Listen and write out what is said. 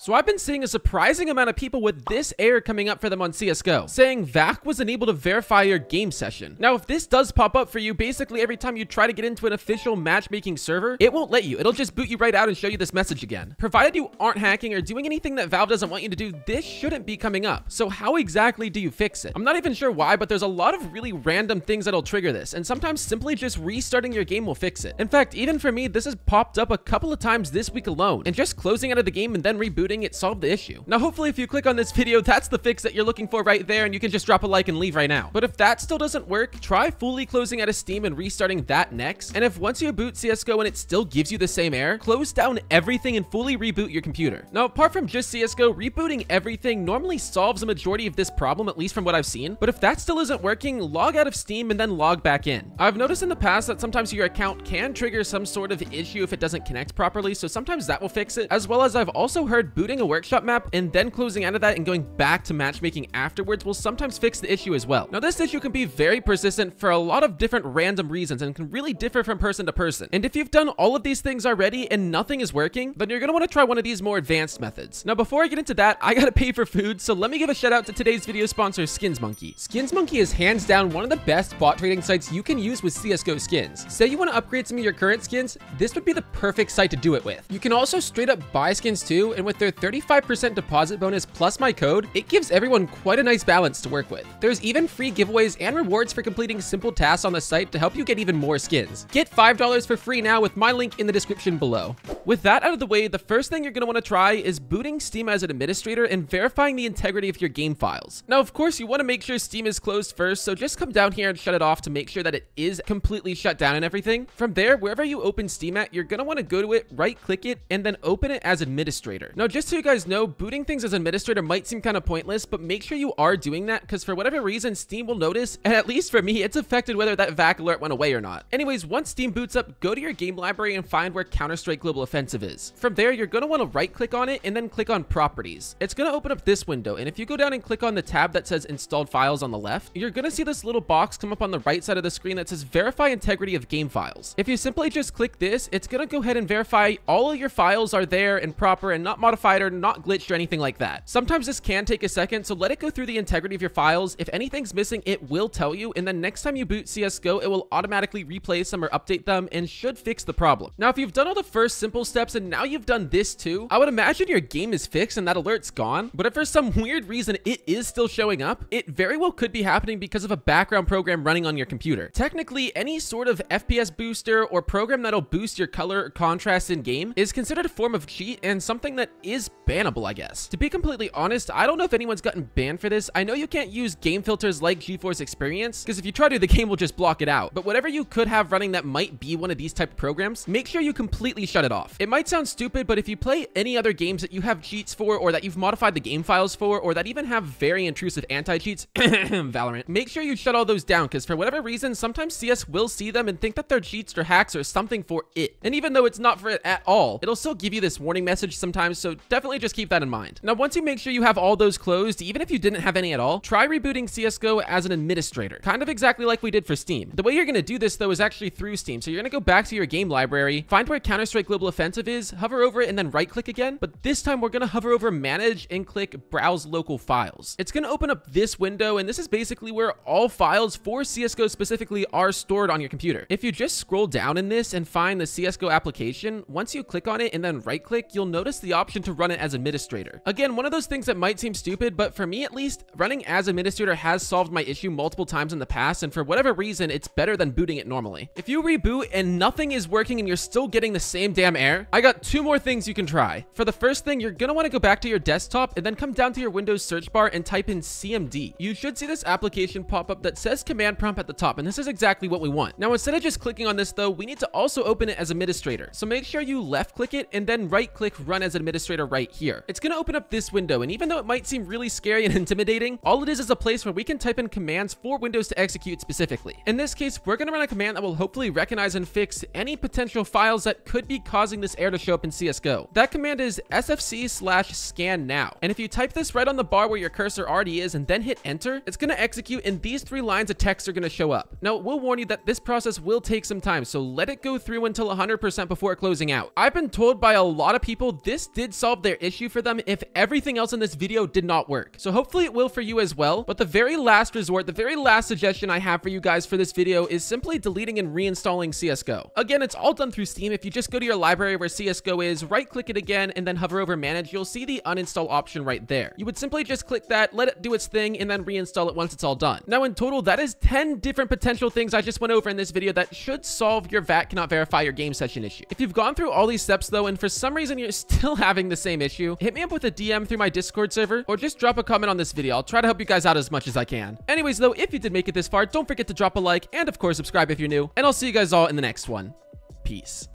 So I've been seeing a surprising amount of people with this error coming up for them on CSGO, saying Vac was unable to verify your game session. Now, if this does pop up for you, basically every time you try to get into an official matchmaking server, it won't let you. It'll just boot you right out and show you this message again. Provided you aren't hacking or doing anything that Valve doesn't want you to do, this shouldn't be coming up. So how exactly do you fix it? I'm not even sure why, but there's a lot of really random things that'll trigger this, and sometimes simply just restarting your game will fix it. In fact, even for me, this has popped up a couple of times this week alone, and just closing out of the game and then rebooting it solved the issue. Now, hopefully if you click on this video, that's the fix that you're looking for right there, and you can just drop a like and leave right now. But if that still doesn't work, try fully closing out of Steam and restarting that next. And if once you boot CSGO and it still gives you the same error, close down everything and fully reboot your computer. Now, apart from just CSGO, rebooting everything normally solves a majority of this problem, at least from what I've seen. But if that still isn't working, log out of Steam and then log back in. I've noticed in the past that sometimes your account can trigger some sort of issue if it doesn't connect properly, so sometimes that will fix it, as well as I've also heard booting a workshop map and then closing out of that and going back to matchmaking afterwards will sometimes fix the issue as well. Now, this issue can be very persistent for a lot of different random reasons and can really differ from person to person. And if you've done all of these things already and nothing is working, then you're going to want to try one of these more advanced methods. Now, before I get into that, I gotta pay for food, so let me give a shout out to today's video sponsor, SkinsMonkey. SkinsMonkey is hands down one of the best bot trading sites you can use with CSGO skins. Say you want to upgrade some of your current skins, this would be the perfect site to do it with. You can also straight up buy skins too, and with their 35% deposit bonus plus my code, it gives everyone quite a nice balance to work with. There's even free giveaways and rewards for completing simple tasks on the site to help you get even more skins. Get $5 for free now with my link in the description below. With that out of the way, the first thing you're going to want to try is booting Steam as an administrator and verifying the integrity of your game files. Now, of course, you want to make sure Steam is closed first, so just come down here and shut it off to make sure that it is completely shut down and everything. From there, wherever you open Steam at, you're going to want to go to it, right-click it, and then open it as administrator. Now, just so you guys know, booting things as administrator might seem kind of pointless, but make sure you are doing that because for whatever reason, Steam will notice, and at least for me, it's affected whether that VAC alert went away or not. Anyways, once Steam boots up, go to your game library and find where Counter-Strike Global Offensive is. From there, you're going to want to right-click on it and then click on Properties. It's going to open up this window, and if you go down and click on the tab that says Installed Files on the left, you're going to see this little box come up on the right side of the screen that says Verify Integrity of Game Files. If you simply just click this, it's going to go ahead and verify all of your files are there and proper and not modified or not glitched or anything like that. Sometimes this can take a second, so let it go through the integrity of your files. If anything's missing, it will tell you, and then next time you boot CSGO, it will automatically replace them or update them and should fix the problem. Now, if you've done all the first simple steps and now you've done this too, I would imagine your game is fixed and that alert's gone. But if for some weird reason it is still showing up, it very well could be happening because of a background program running on your computer. Technically, any sort of FPS booster or program that'll boost your color or contrast in game is considered a form of cheat and something that is bannable, I guess. To be completely honest, I don't know if anyone's gotten banned for this. I know you can't use game filters like GeForce Experience because if you try to, the game will just block it out. But whatever you could have running that might be one of these type of programs, make sure you completely shut it off. It might sound stupid, but if you play any other games that you have cheats for or that you've modified the game files for or that even have very intrusive anti-cheats, Valorant, make sure you shut all those down because for whatever reason, sometimes CS will see them and think that they're cheats or hacks or something for it. And even though it's not for it at all, it'll still give you this warning message sometimes, so definitely just keep that in mind. Now, once you make sure you have all those closed, even if you didn't have any at all, try rebooting CSGO as an administrator, kind of exactly like we did for Steam. The way you're going to do this though is actually through Steam, so you're going to go back to your game library, find where Counter-Strike Global Offensive is, hover over it, and then right-click again, but this time we're going to hover over Manage and click Browse Local Files. It's going to open up this window, and this is basically where all files for CSGO specifically are stored on your computer. If you just scroll down in this and find the CSGO application, once you click on it and then right-click, you'll notice the option to run it as administrator. Again, one of those things that might seem stupid, but for me at least, running as administrator has solved my issue multiple times in the past, and for whatever reason, it's better than booting it normally. If you reboot and nothing is working and you're still getting the same damn error, I got two more things you can try. For the first thing, you're gonna want to go back to your desktop and then come down to your Windows search bar and type in CMD. You should see this application pop up that says command prompt at the top, and this is exactly what we want. Now, instead of just clicking on this though, we need to also open it as administrator. So make sure you left click it and then right click run as administrator right here. It's gonna open up this window, and even though it might seem really scary and intimidating, all it is a place where we can type in commands for Windows to execute specifically. In this case, we're gonna run a command that will hopefully recognize and fix any potential files that could be causing this error to show up in CSGO. That command is sfc/scan now. And if you type this right on the bar where your cursor already is and then hit enter, it's gonna execute and these 3 lines of text are gonna show up. Now, we'll warn you that this process will take some time, so let it go through until 100% before closing out. I've been told by a lot of people this did solve solve their issue for them if everything else in this video did not work. So hopefully it will for you as well. But the very last resort, the very last suggestion I have for you guys for this video is simply deleting and reinstalling CSGO. Again, it's all done through Steam. If you just go to your library where CSGO is, right click it again, and then hover over manage, you'll see the uninstall option right there. You would simply just click that, let it do its thing, and then reinstall it once it's all done. Now in total, that is 10 different potential things I just went over in this video that should solve your VAC cannot verify your game session issue. If you've gone through all these steps though, and for some reason you're still having the same issue, hit me up with a DM through my Discord server, or just drop a comment on this video. I'll try to help you guys out as much as I can. Anyways though, if you did make it this far, don't forget to drop a like, and of course subscribe if you're new, and I'll see you guys all in the next one. Peace.